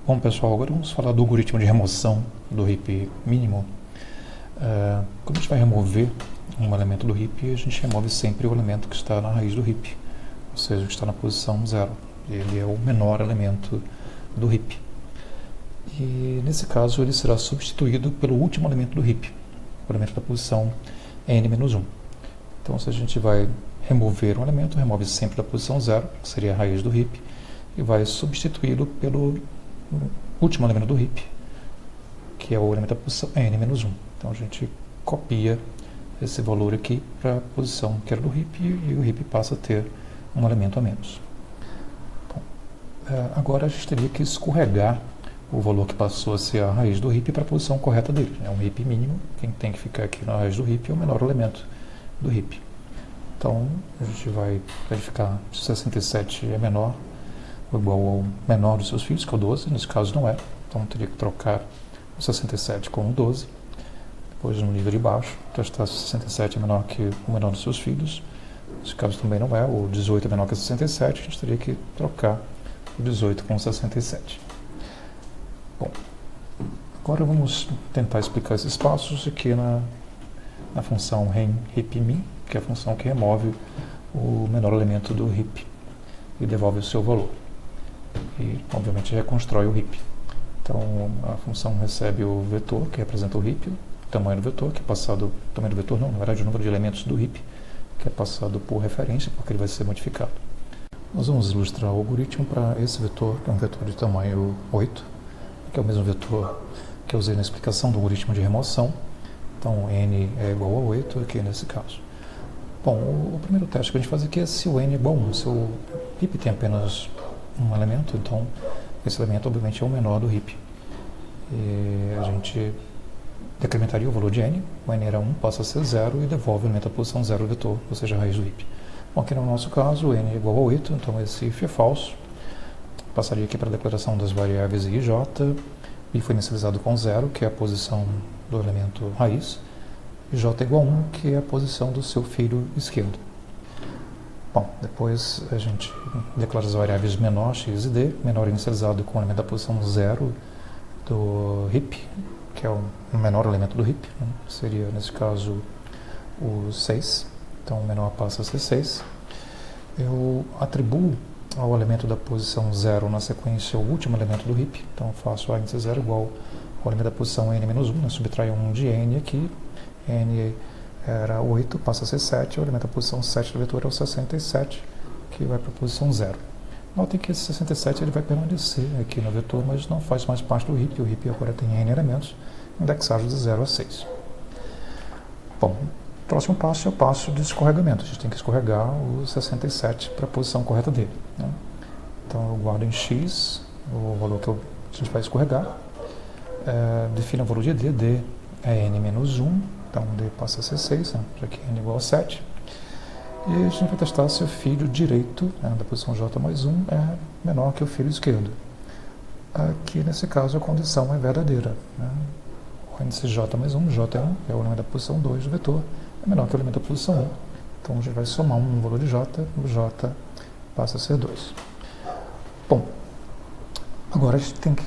Bom, pessoal, agora vamos falar do algoritmo de remoção do heap mínimo. Quando a gente vai remover um elemento do heap, a gente remove sempre o elemento que está na raiz do heap, ou seja, o que está na posição 0. Ele é o menor elemento do heap. E nesse caso ele será substituído pelo último elemento do heap, o elemento da posição n-1. Então, se a gente vai remover um elemento, remove sempre da posição 0, que seria a raiz do heap, e vai substituí-lo pelo último elemento do heap, que é o elemento da posição n-1. Então a gente copia esse valor aqui para a posição que era do heap e o heap passa a ter um elemento a menos. Bom, agora a gente teria que escorregar o valor que passou a ser a raiz do heap para a posição correta dele. É um heap mínimo, quem tem que ficar aqui na raiz do heap é o menor elemento do heap. Então a gente vai verificar se 67 é menor ou igual ao menor dos seus filhos, que é o 12, nesse caso não é, então teria que trocar o 67 com o 12. Depois no nível de baixo, testar se 67 é menor que o menor dos seus filhos, nesse caso também não é, o 18 é menor que 67, a gente teria que trocar o 18 com o 67. Bom, agora vamos tentar explicar esses passos aqui na função heap_min, que é a função que remove o menor elemento do heap e devolve o seu valor. E, obviamente, reconstrói o heap. Então, a função recebe o vetor, que representa o heap, o tamanho do vetor, que é passado... tamanho do vetor não, na verdade, o número de elementos do heap, que é passado por referência, porque ele vai ser modificado. Nós vamos ilustrar o algoritmo para esse vetor, que é um vetor de tamanho 8, que é o mesmo vetor que eu usei na explicação do algoritmo de remoção. Então, n é igual a 8, aqui nesse caso. Bom, o primeiro teste que a gente faz aqui é se o n é igual a 1. Se o heap tem apenas um elemento, então esse elemento obviamente é o menor do heap. E a gente decrementaria o valor de n, o n era 1, passa a ser 0 e devolve o elemento à posição 0 do vetor, ou seja, a raiz do heap. Bom, aqui no nosso caso, n é igual a 8, então esse if é falso. Passaria aqui para a declaração das variáveis i e j, i foi inicializado com 0, que é a posição do elemento raiz, e j é igual a 1, que é a posição do seu filho esquerdo. Bom, depois a gente declara as variáveis menor, x e d, menor inicializado com o elemento da posição 0 do heap, que é o menor elemento do heap, né? Seria, nesse caso, o 6, então o menor passa a ser 6. Eu atribuo ao elemento da posição 0 na sequência o último elemento do heap, então faço a índice 0 igual ao elemento da posição n-1, né? Subtraio 1 de n aqui, n era 8, passa a ser 7, o elemento da posição 7 do vetor é o 67, que vai para a posição 0. Notem que esse 67 ele vai permanecer aqui no vetor, mas não faz mais parte do heap, o heap agora tem n elementos, indexados de 0 a 6. Bom, o próximo passo é o passo de escorregamento, a gente tem que escorregar o 67 para a posição correta dele, né? Então eu guardo em x o valor que a gente vai escorregar, defino o valor de d é n-1, então d passa a ser 6, né, já que n é igual a 7. E a gente vai testar se o filho direito, né, da posição j mais 1 é menor que o filho esquerdo. Aqui, nesse caso, a condição é verdadeira, né? O índice j mais 1, j é 1, é o elemento da posição 2 do vetor, é menor que o elemento da posição 1. Então a gente vai somar um valor de j, o j passa a ser 2. Bom, agora a gente tem que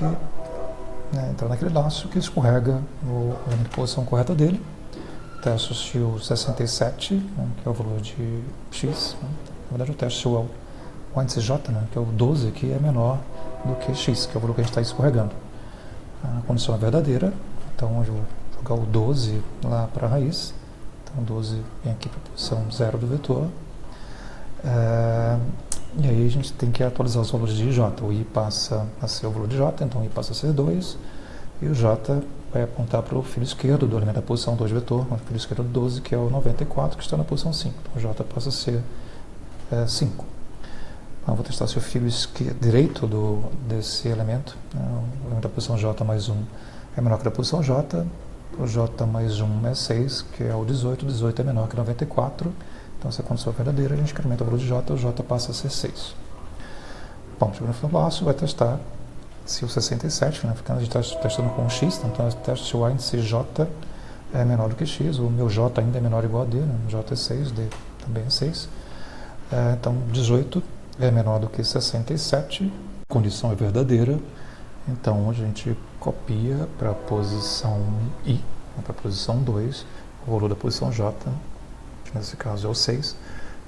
entrar naquele laço que escorrega o elemento da posição correta dele. Testo se o 67, né, que é o valor de x, né? Na verdade eu testo se o índice j, né, que é o 12, que é menor do que x, que é o valor que a gente está escorregando. A condição é verdadeira, então eu vou jogar o 12 lá para a raiz, então 12 vem aqui para a posição 0 do vetor, e aí a gente tem que atualizar os valores de j, o i passa a ser o valor de j, então o i passa a ser 2, e o j vai apontar para o filho esquerdo do elemento da posição 2 do vetor, o filho esquerdo do 12, que é o 94, que está na posição 5. Então o j passa a ser 5. Então, eu vou testar se o filho direito desse elemento, né, o elemento da posição j mais 1 é menor que a da posição j, o j mais 1 é 6, que é o 18, 18 é menor que 94, então essa condição é verdadeira, a gente incrementa o valor de j, o j passa a ser 6. Bom, chegando no final do passo, vai testar se o 67, né, a gente está testando com x, então eu testo se o índice j é menor do que x, o meu j ainda é menor ou igual a d, né, j é 6, d também é 6, então 18 é menor do que 67, condição é verdadeira, Então a gente copia para a posição I, para a posição 2, o valor da posição J, que nesse caso é o 6.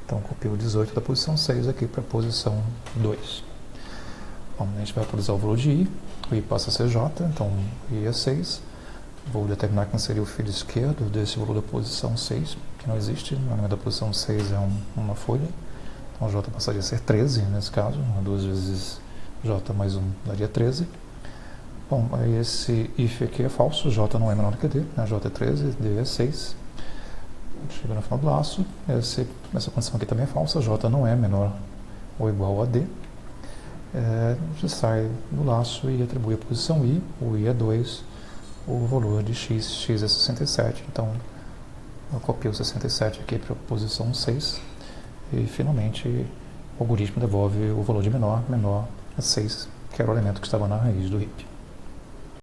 Então copio o 18 da posição 6 aqui para a posição 2. Bom, a gente vai atualizar o valor de I, o I passa a ser J, então I é 6. Vou determinar quem seria o filho esquerdo desse valor da posição 6, que não existe, o elemento da posição 6 é uma folha. Então J passaria a ser 13 nesse caso, 2 vezes J mais 1 daria 13. Bom, aí esse if aqui é falso, J não é menor do que D, né? J é 13, D é 6. Chega no final do laço, essa condição aqui também é falsa, J não é menor ou igual a D. A gente sai do laço e atribui a posição I, o I é 2, o valor de x é 67, então eu copio o 67 aqui para a posição 6 e finalmente o algoritmo devolve o valor de menor a 6, que era o elemento que estava na raiz do heap.